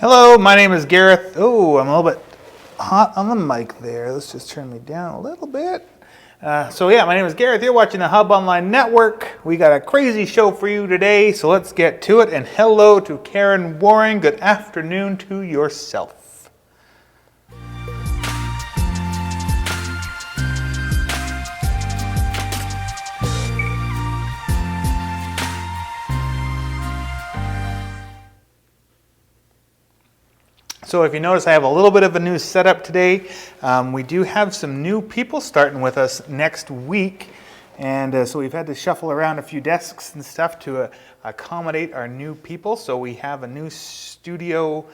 Hello, my name is Gareth. Oh, I'm a little bit hot on the mic there. Let's just turn me down a little bit. My name is Gareth. You're watching the Hub Online Network. We got a crazy show for you today, so let's get to it. And hello to Karen Warren. Good afternoon to yourself. So if you notice, I have a little bit of a new setup today. We do have some new people starting with us next week. And so we've had to shuffle around a few desks and stuff to accommodate our new people. So we have a new studio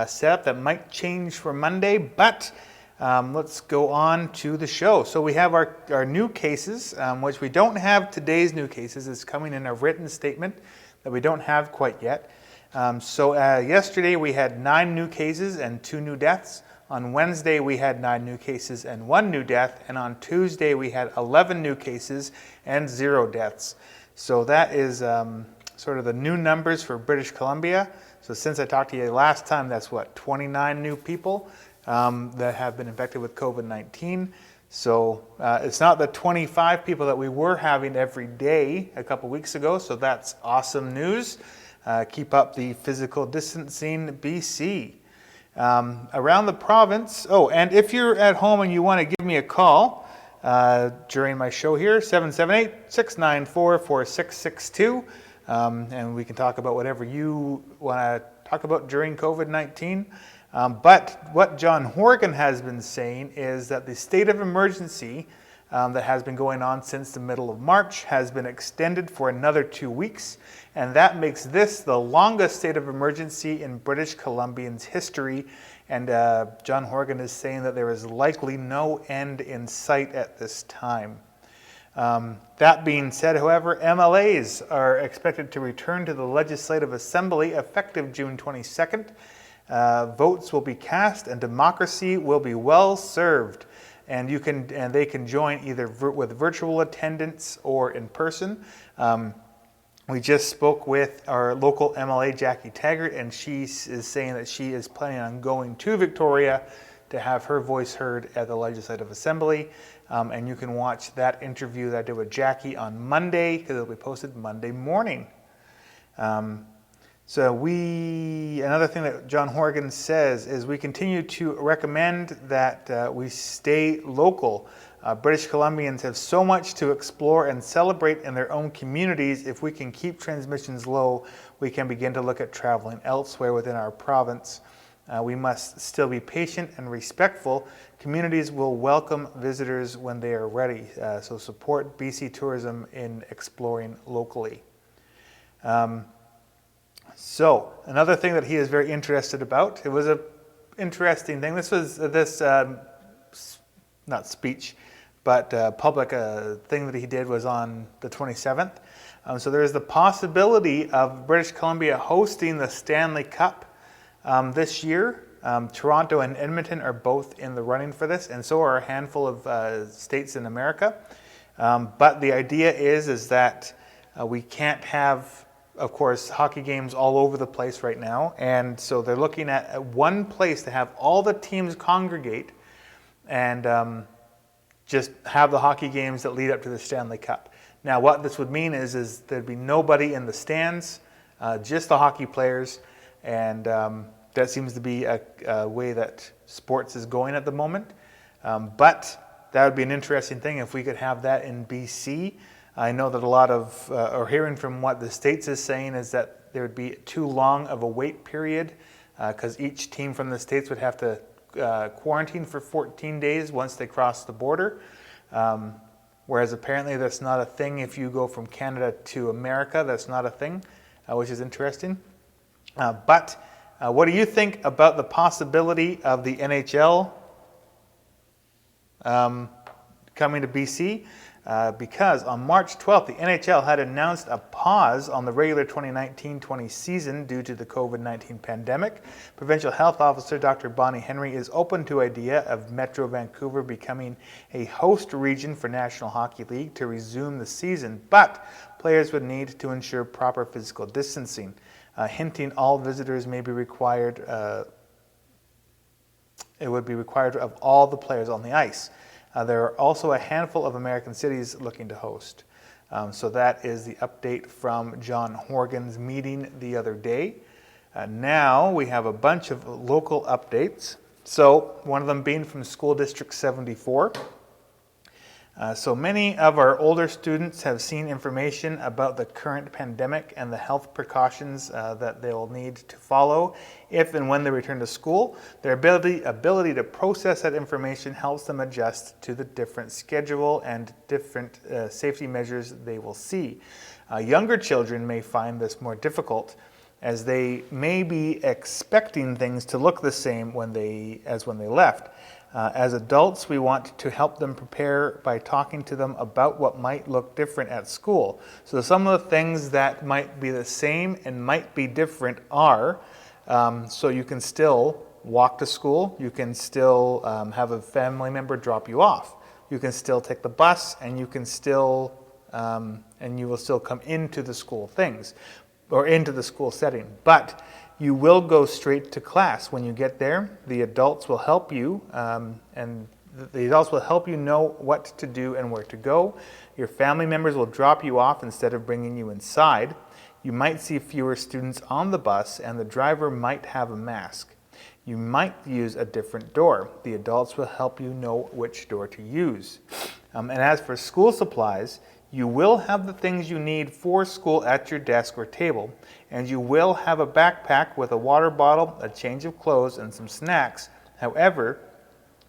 setup that might change for Monday, but let's go on to the show. So we have our new cases, which we don't have today's new cases. It's coming in a written statement that we don't have quite yet. Yesterday we had 9 new cases and 2 new deaths. On Wednesday we had 9 new cases and 1 new death. And on Tuesday we had 11 new cases and 0 deaths. So that is sort of the new numbers for British Columbia. So since I talked to you last time, that's 29 new people that have been infected with COVID-19. So it's not the 25 people that we were having every day a couple weeks ago. So that's awesome news. Keep up the physical distancing, BC. Around the province, and if you're at home and you want to give me a call during my show here, 778-694-4662, and we can talk about whatever you want to talk about during COVID-19. But what John Horgan has been saying is that the state of emergency that has been going on since the middle of March has been extended for another 2 weeks, and that makes this the longest state of emergency in British Columbia's history. And John Horgan is saying that there is likely no end in sight at this time. That being said, however, MLAs are expected to return to the Legislative Assembly effective June 22nd. Votes will be cast and democracy will be well served. And they can join either with virtual attendance or in person. We just spoke with our local MLA, Jackie Taggart, and she is saying that she is planning on going to Victoria to have her voice heard at the Legislative Assembly. And you can watch that interview that I did with Jackie on Monday, because it'll be posted Monday morning. Another thing that John Horgan says is we continue to recommend that we stay local. British Columbians have so much to explore and celebrate in their own communities. If we can keep transmissions low, we can begin to look at traveling elsewhere within our province. We must still be patient and respectful. Communities will welcome visitors when they are ready. So support BC tourism in exploring locally. So another thing that he is very interested about, it was an interesting thing. This was not speech, but public thing that he did was on the 27th. So there is the possibility of British Columbia hosting the Stanley Cup this year. Toronto and Edmonton are both in the running for this, and so are a handful of states in America. But the idea is that we can't have, of course, hockey games all over the place right now. And so they're looking at one place to have all the teams congregate and just have the hockey games that lead up to the Stanley Cup. Now, what this would mean is there'd be nobody in the stands, just the hockey players. And that seems to be a way that sports is going at the moment. But that would be an interesting thing if we could have that in BC. I know that a lot of, or hearing from what the States is saying, is that there would be too long of a wait period because each team from the States would have to quarantine for 14 days once they cross the border. Whereas apparently that's not a thing if you go from Canada to America. That's not a thing, which is interesting. But what do you think about the possibility of the NHL coming to BC? because on March 12th, the NHL had announced a pause on the regular 2019-20 season due to the COVID-19 pandemic. Provincial Health Officer Dr. Bonnie Henry is open to idea of Metro Vancouver becoming a host region for National Hockey League to resume the season, but players would need to ensure proper physical distancing, hinting all visitors may be required. It would be required of all the players on the ice. There are also a handful of American cities looking to host. So that is the update from John Horgan's meeting the other day. Now we have a bunch of local updates. So one of them being from School District 74. So many of our older students have seen information about the current pandemic and the health precautions that they will need to follow if and when they return to school. Their ability to process that information helps them adjust to the different schedule and different safety measures they will see. Younger children may find this more difficult, as they may be expecting things to look the same as when they left. As adults, we want to help them prepare by talking to them about what might look different at school. So some of the things that might be the same and might be different are, so you can still walk to school, you can still have a family member drop you off, you can still take the bus, and you can still, and you will still come into the school things, or into the school setting. But you will go straight to class. When you get there, the adults will help you, and the adults will help you know what to do and where to go. Your family members will drop you off instead of bringing you inside. You might see fewer students on the bus, and the driver might have a mask. You might use a different door. The adults will help you know which door to use. And as for school supplies, you will have the things you need for school at your desk or table, and you will have a backpack with a water bottle, a change of clothes, and some snacks. However,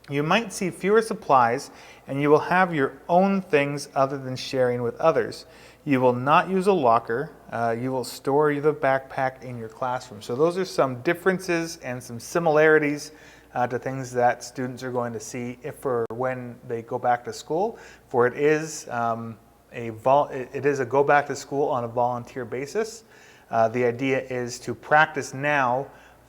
you might see fewer supplies, and you will have your own things other than sharing with others. You will not use a locker. You will store the backpack in your classroom. So those are some differences and some similarities to things that students are going to see if or when they go back to school. For it is a go back to school on a volunteer basis. The idea is to practice now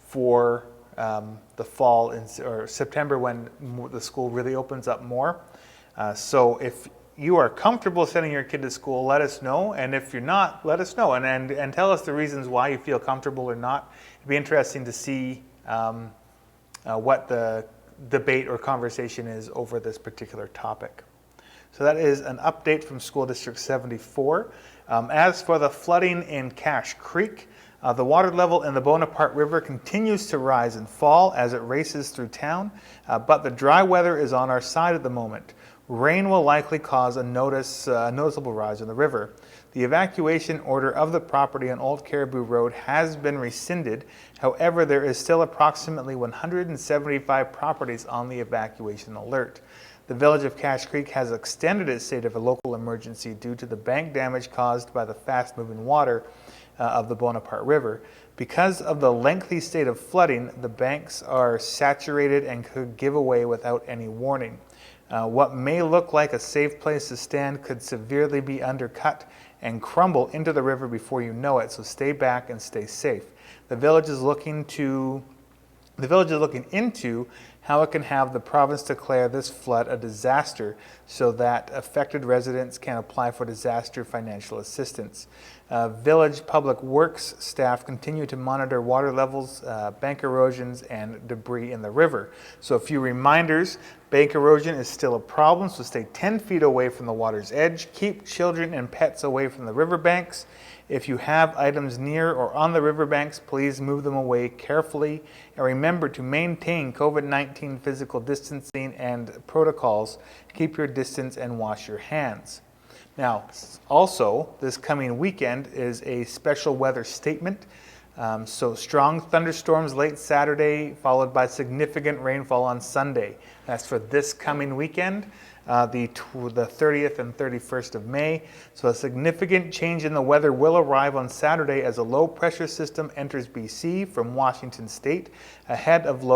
for the fall or September, when the school really opens up more. So if you are comfortable sending your kid to school, let us know. And if you're not, let us know. And tell us the reasons why you feel comfortable or not. It'd be interesting to see what the debate or conversation is over this particular topic. So that is an update from School District 74. As for the flooding in Cache Creek, the water level in the Bonaparte River continues to rise and fall as it races through town, but the dry weather is on our side at the moment. Rain will likely cause a noticeable rise in the river. The evacuation order of the property on Old Caribou Road has been rescinded. However, there is still approximately 175 properties on the evacuation alert. The village of Cache Creek has extended its state of a local emergency due to the bank damage caused by the fast-moving water of the Bonaparte River. Because of the lengthy state of flooding, the banks are saturated and could give away without any warning. What may look like a safe place to stand could severely be undercut and crumble into the river before you know it, so stay back and stay safe. The village is looking into how it can have the province declare this flood a disaster so that affected residents can apply for disaster financial assistance. Village Public Works staff continue to monitor water levels, bank erosions, and debris in the river. So a few reminders: bank erosion is still a problem, so stay 10 feet away from the water's edge. Keep children and pets away from the riverbanks. If you have items near or on the riverbanks, please move them away carefully. And remember to maintain COVID-19 physical distancing and protocols. Keep your distance and wash your hands. Now, also, this coming weekend is a special weather statement. So strong thunderstorms late Saturday, followed by significant rainfall on Sunday. That's for this coming weekend. the 30th and 31st of May. So a significant change in the weather will arrive on Saturday as a low pressure system enters BC from Washington State. Ahead of the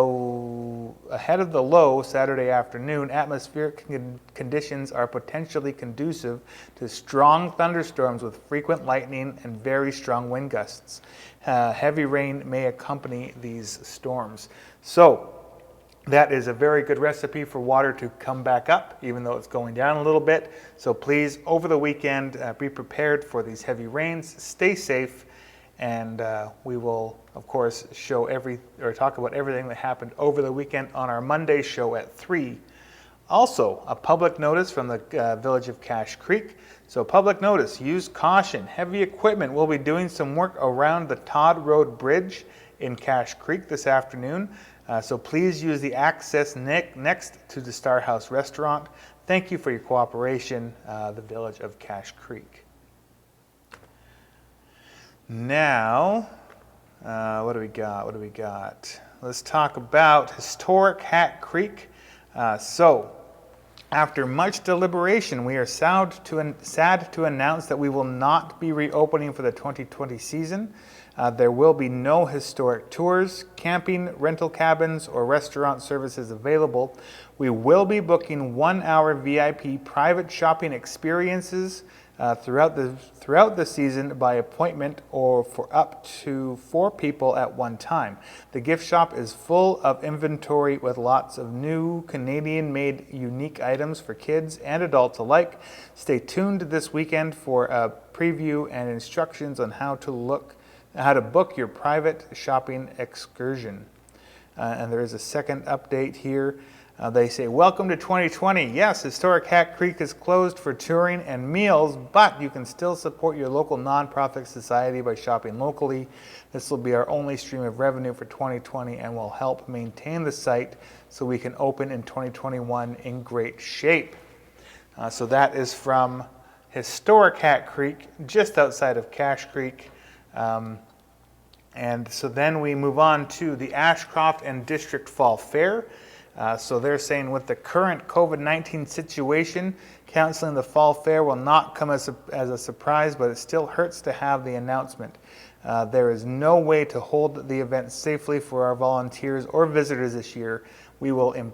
low Saturday afternoon, atmospheric conditions are potentially conducive to strong thunderstorms with frequent lightning and very strong wind gusts. Heavy rain may accompany these storms. So that is a very good recipe for water to come back up, even though it's going down a little bit. So please, over the weekend, be prepared for these heavy rains. Stay safe, and we will, of course, talk about everything that happened over the weekend on our Monday show at 3. Also, a public notice from the village of Cache Creek. So public notice, use caution. Heavy equipment will be doing some work around the Todd Road Bridge in Cache Creek this afternoon. So please use the access next to the Star House restaurant. Thank you for your cooperation, the village of Cache Creek. Now, what do we got? Let's talk about historic Hat Creek. After much deliberation, we are sad to announce that we will not be reopening for the 2020 season. There will be no historic tours, camping, rental cabins, or restaurant services available. We will be booking 1-hour VIP private shopping experiences throughout the season by appointment or for up to 4 people at one time. The gift shop is full of inventory with lots of new Canadian-made unique items for kids and adults alike. Stay tuned this weekend for a preview and instructions on how to book your private shopping excursion. And there is a second update here. They say, welcome to 2020. Yes, Historic Hat Creek is closed for touring and meals, but you can still support your local nonprofit society by shopping locally. This will be our only stream of revenue for 2020 and will help maintain the site so we can open in 2021 in great shape. So that is from Historic Hat Creek, just outside of Cache Creek. And so then we move on to the Ashcroft and District Fall Fair. So they're saying with the current COVID-19 situation, canceling the Fall Fair will not come as a surprise, but it still hurts to have the announcement. There is no way to hold the event safely for our volunteers or visitors this year. We will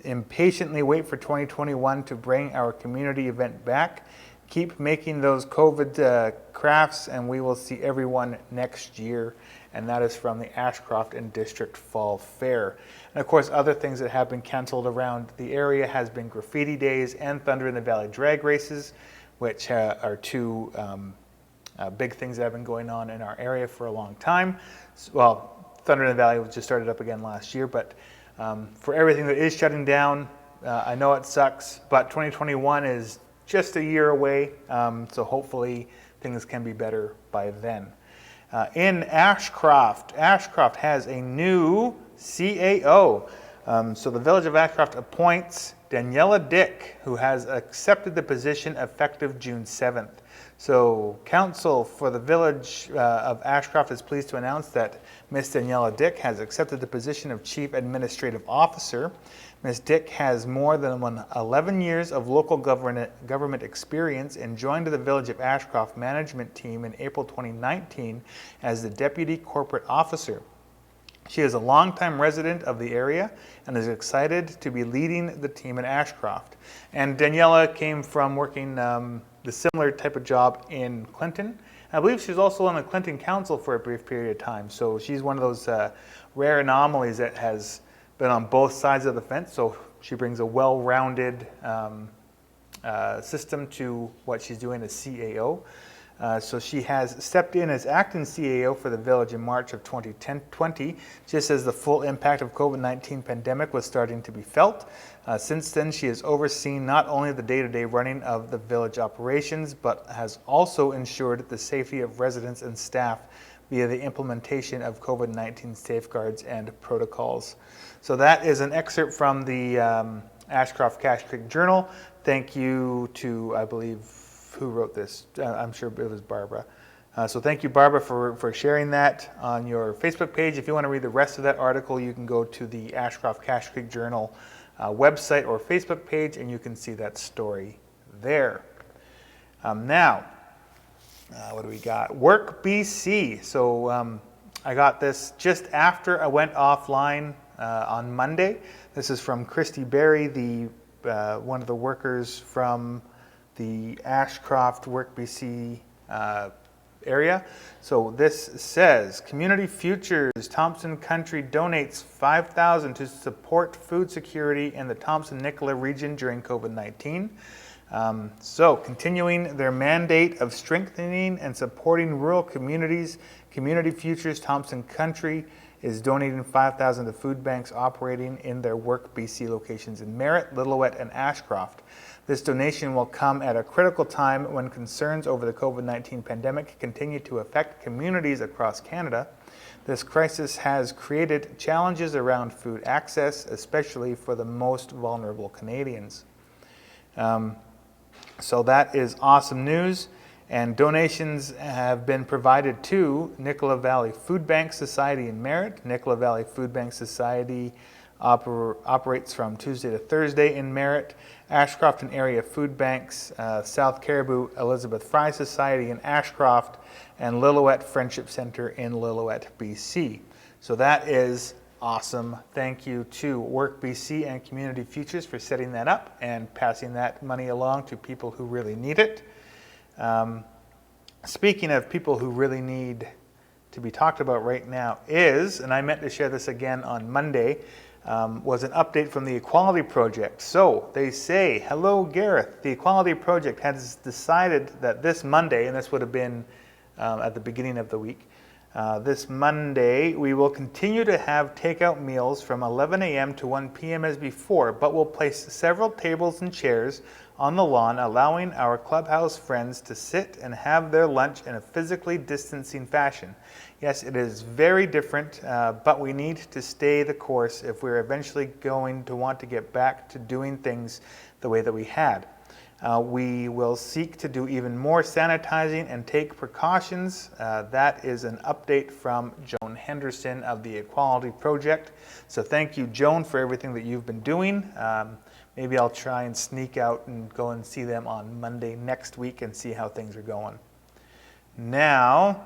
impatiently wait for 2021 to bring our community event back. Keep making those COVID crafts, and we will see everyone next year. And that is from the Ashcroft and District Fall Fair. And of course, other things that have been canceled around the area has been Graffiti Days and Thunder in the Valley drag races, which are two big things that have been going on in our area for a long time. Well, Thunder in the Valley just started up again last year, but for everything that is shutting down, I know it sucks, but 2021 is just a year away, so hopefully things can be better by then. In Ashcroft has a new CAO. So the Village of Ashcroft appoints Daniela Dick, who has accepted the position effective June 7th. So Council for the Village of Ashcroft is pleased to announce that Ms. Daniela Dick has accepted the position of Chief Administrative Officer. Ms. Dick has more than 11 years of local government experience and joined the Village of Ashcroft management team in April 2019 as the Deputy Corporate Officer. She is a longtime resident of the area and is excited to be leading the team in Ashcroft. And Daniela came from working the similar type of job in Clinton. I believe she was also on the Clinton Council for a brief period of time. So she's one of those rare anomalies that has been on both sides of the fence. So she brings a well-rounded system to what she's doing as CAO. So she has stepped in as acting CAO for the village in March of 2020, just as the full impact of COVID-19 pandemic was starting to be felt. Since then, she has overseen not only the day-to-day running of the village operations, but has also ensured the safety of residents and staff via the implementation of COVID-19 safeguards and protocols. So that is an excerpt from the Ashcroft Cache Creek Journal. Thank you to, I believe, who wrote this? I'm sure it was Barbara. So thank you, Barbara, for sharing that on your Facebook page. If you want to read the rest of that article, you can go to the Ashcroft Cache Creek Journal website or Facebook page, and you can see that story there. Now, what do we got? Work BC. So I got this just after I went offline on Monday. This is from Christy Berry, one of the workers from the Ashcroft Work BC area. So this says, Community Futures, Thompson Country donates $5,000 to support food security in the Thompson-Nicola region during COVID-19. So continuing their mandate of strengthening and supporting rural communities, Community Futures Thompson Country is donating $5,000 to food banks operating in their Work BC locations in Merritt, Lillooet, and Ashcroft. This donation will come at a critical time when concerns over the COVID-19 pandemic continue to affect communities across Canada. This crisis has created challenges around food access, especially for the most vulnerable Canadians. So that is awesome news, and donations have been provided to Nicola Valley Food Bank Society in Merritt. Nicola Valley Food Bank Society operates from Tuesday to Thursday in Merritt. Ashcroft and Area Food Banks, South Caribou Elizabeth Fry Society in Ashcroft, and Lillooet Friendship Center in Lillooet, BC. So that is awesome. Thank you to Work BC and Community Futures for setting that up and passing that money along to people who really need it. Speaking of people who really need to be talked about right now is, and I meant to share this again on Monday, was an update from the Equality Project. So they say, hello Gareth, the Equality Project has decided that this Monday, and this would have been at the beginning of the week, this Monday we will continue to have takeout meals from 11 a.m. to 1 p.m. as before, but we'll place several tables and chairs on the lawn, allowing our clubhouse friends to sit and have their lunch in a physically distancing fashion. Yes, it is very different, but we need to stay the course if we're eventually going to want to get back to doing things the way that we had. We will seek to do even more sanitizing and take precautions. That is an update from Joan Henderson of the Equality Project. So thank you, Joan, for everything that you've been doing. Maybe I'll try and sneak out and go and see them on Monday next week and see how things are going. Now,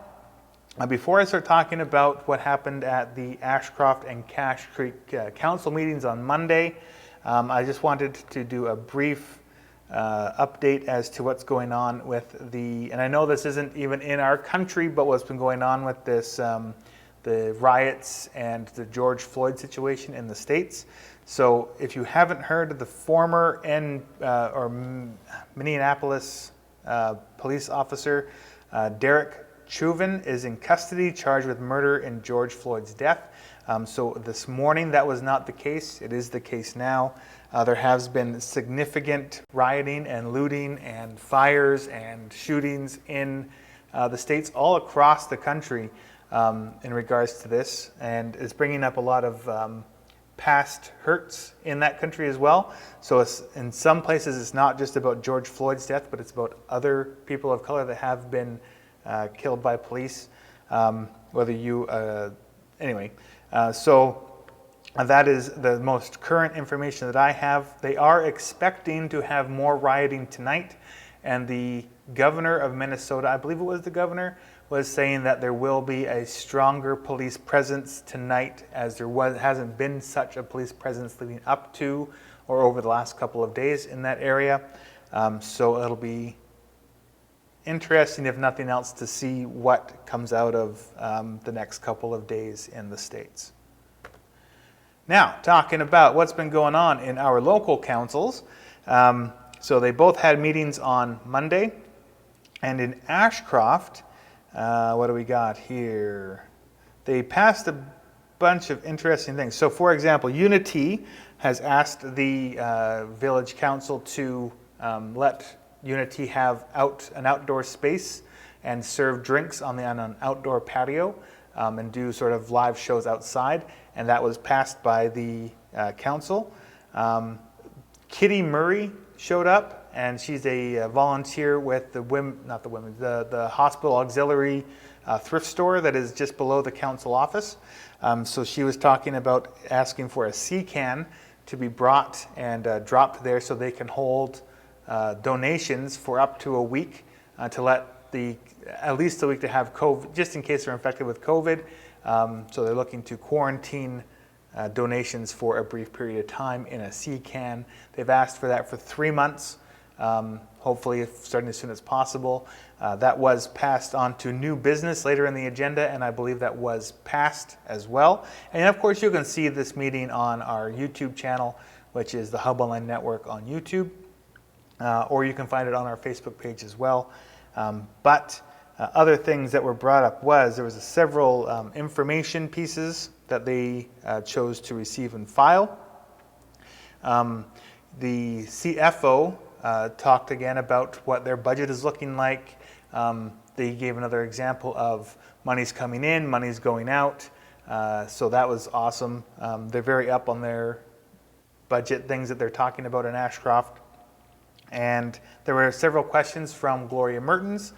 before I start talking about what happened at the Ashcroft and Cache Creek Council meetings on Monday, I just wanted to do a brief update as to what's going on with and I know this isn't even in our country, but what's been going on with this, the riots and the George Floyd situation in the States. So if you haven't heard of the former Minneapolis police officer, Derek Chauvin is in custody, charged with murder in George Floyd's death. So this morning that was not the case. It is the case now. There has been significant rioting and looting and fires and shootings in the States all across the country in regards to this, and it's bringing up a lot of past hurts in that country as well. So in some places it's not just about George Floyd's death, but it's about other people of color that have been killed by police. So that is the most current information that I have. They are expecting to have more rioting tonight, and the governor of Minnesota, I believe it was the governor, was saying that there will be a stronger police presence tonight, as there hasn't been such a police presence leading up to or over the last couple of days in that area. So it'll be interesting, if nothing else, to see what comes out of the next couple of days in the States. Now, talking about what's been going on in our local councils. So they both had meetings on Monday, and in Ashcroft, what do we got here? They passed a bunch of interesting things. So for example, Unity has asked the village council to let Unity have an outdoor space and serve drinks on an outdoor patio and do sort of live shows outside, and that was passed by the council. Kitty Murray showed up, and she's a volunteer with the hospital auxiliary thrift store that is just below the council office. So she was talking about asking for a sea can to be brought and dropped there so they can hold donations for up to a week to let at least a week to have COVID, just in case they're infected with COVID. So they're looking to quarantine donations for a brief period of time in a sea can. They've asked for that for 3 months, hopefully starting as soon as possible. That was passed on to new business later in the agenda, and I believe that was passed as well. And of course, you can see this meeting on our YouTube channel, which is the Hub Online Network on YouTube, or you can find it on our Facebook page as well. But other things that were brought up there was several information pieces that they chose to receive and file. The CFO talked again about what their budget is looking like. They gave another example of money's coming in, money's going out. So that was awesome. They're very up on their budget things that they're talking about in Ashcroft. And there were several questions from Gloria Mertens.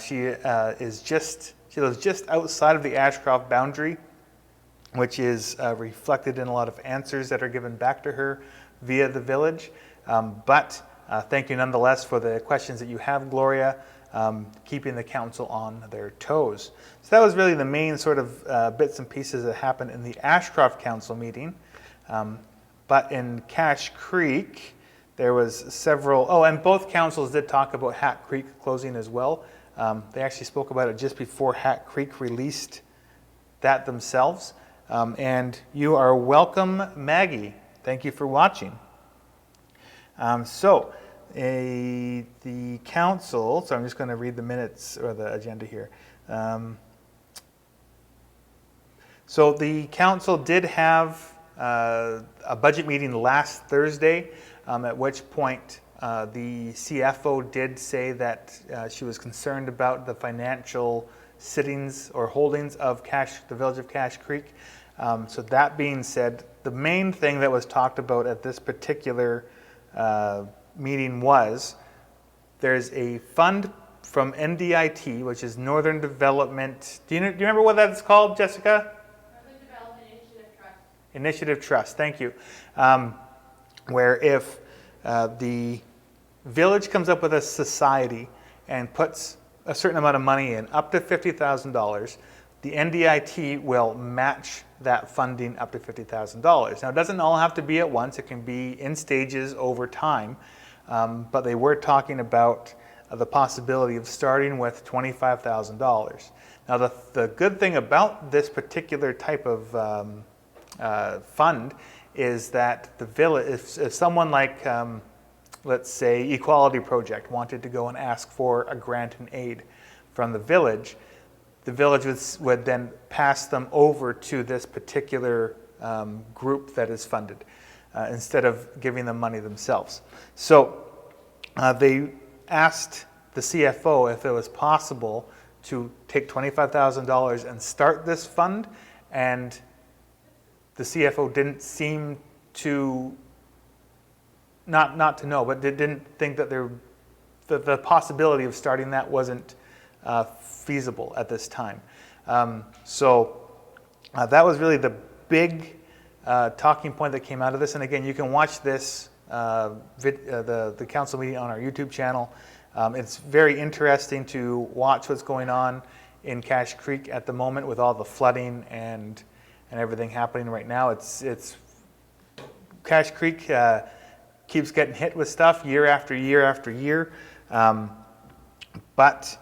She lives just outside of the Ashcroft boundary, which is reflected in a lot of answers that are given back to her via the village. But thank you nonetheless for the questions that you have, Gloria, keeping the council on their toes. So that was really the main sort of bits and pieces that happened in the Ashcroft Council meeting. But in Cache Creek, there was several, and both councils did talk about Hat Creek closing as well. They actually spoke about it just before Hat Creek released that themselves. And you are welcome, Maggie. Thank you for watching. The council, so I'm just going to read the minutes or the agenda here. So the council did have a budget meeting last Thursday, at which point the CFO did say that she was concerned about the financial sittings or holdings of the village of Cache Creek. So that being said, the main thing that was talked about at this particular meeting was there's a fund from NDIT, which is Northern Development. Do you remember what that's called, Jessica? Northern Development Initiative Trust. Initiative Trust, thank you. Where if the village comes up with a society and puts a certain amount of money in, up to $50,000, the NDIT will match that funding up to $50,000. Now, it doesn't all have to be at once. It can be in stages over time. But they were talking about the possibility of starting with $25,000. Now, the good thing about this particular type of fund is that the village, if someone like, let's say, Equality Project wanted to go and ask for a grant and aid from the village would then pass them over to this particular group that is funded instead of giving them money themselves. So they asked the CFO if it was possible to take $25,000 and start this fund, and the CFO didn't seem to, not to know, but didn't think that the possibility of starting that wasn't feasible at this time. So that was really the big talking point that came out of this. And again, you can watch this, the council meeting on our YouTube channel. It's very interesting to watch what's going on in Cache Creek at the moment with all the flooding and everything happening right now. It's Cache Creek keeps getting hit with stuff year after year after year. But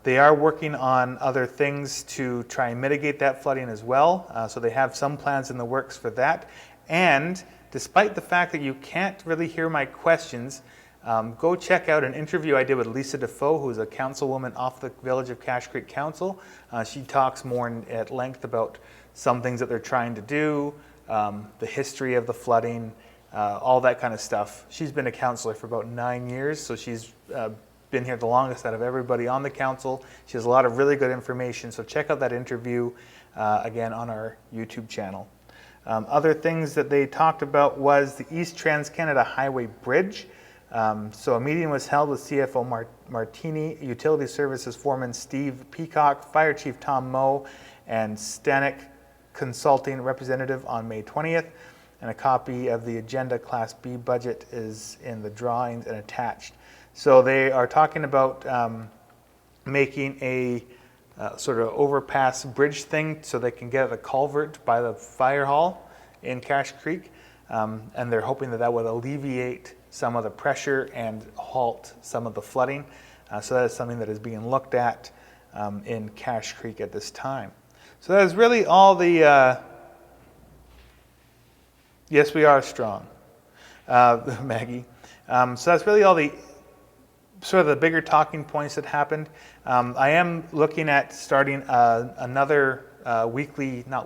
they are working on other things to try and mitigate that flooding as well. So they have some plans in the works for that. And despite the fact that you can't really hear my questions, go check out an interview I did with Lisa Defoe, who's a councilwoman off the Village of Cache Creek Council. She talks more at length about some things that they're trying to do, the history of the flooding, all that kind of stuff. She's been a councillor for about 9 years, so she's been here the longest out of everybody on the council. She has a lot of really good information, so check out that interview again on our YouTube channel. Other things that they talked about was the East Trans-Canada Highway Bridge. So a meeting was held with CFO Martini, Utility Services Foreman Steve Peacock, Fire Chief Tom Moe, and Stanek Consulting Representative on May 20th. and a copy of the agenda Class B budget is in the drawings and attached. So they are talking about making a sort of overpass bridge thing so they can get at a culvert by the fire hall in Cache Creek, and they're hoping that that would alleviate some of the pressure and halt some of the flooding. So that is something that is being looked at in Cache Creek at this time. So that is really all the, yes, we are strong, Maggie. So that's really all the sort of the bigger talking points that happened. I am looking at starting another not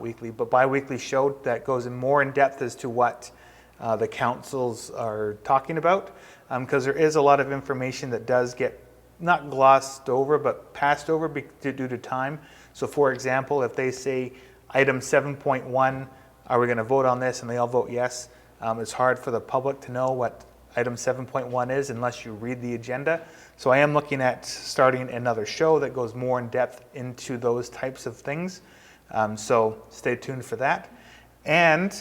weekly, but bi-weekly show that goes in more in depth as to what the councils are talking about, because there is a lot of information that does get not glossed over, but passed over due to time. So for example, if they say item 7.1, are we going to vote on this, and they all vote yes, it's hard for the public to know what item 7.1 is unless you read the agenda. So I am looking at starting another show that goes more in depth into those types of things. So stay tuned for that. And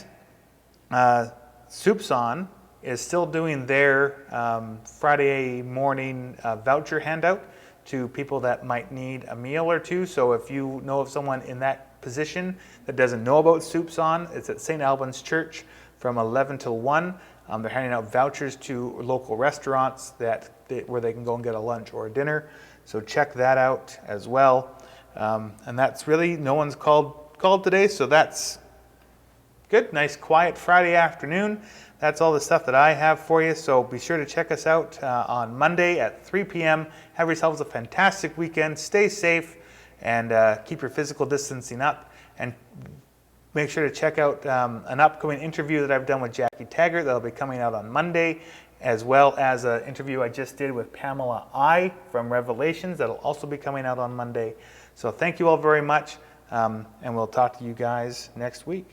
Soup's On is still doing their Friday morning voucher handout to people that might need a meal or two. So if you know of someone in that position that doesn't know about Soup's On, it's at St. Albans Church from 11 till 1. They're handing out vouchers to local restaurants where they can go and get a lunch or a dinner. So check that out as well. And that's really, no one's called today, so that's good. Nice quiet Friday afternoon. That's all the stuff that I have for you. So be sure to check us out on Monday at 3 p.m. Have yourselves a fantastic weekend. Stay safe and keep your physical distancing up. And make sure to check out an upcoming interview that I've done with Jackie Taggart that'll be coming out on Monday, as well as an interview I just did with Pamela I from Revelations that'll also be coming out on Monday. So thank you all very much, and we'll talk to you guys next week.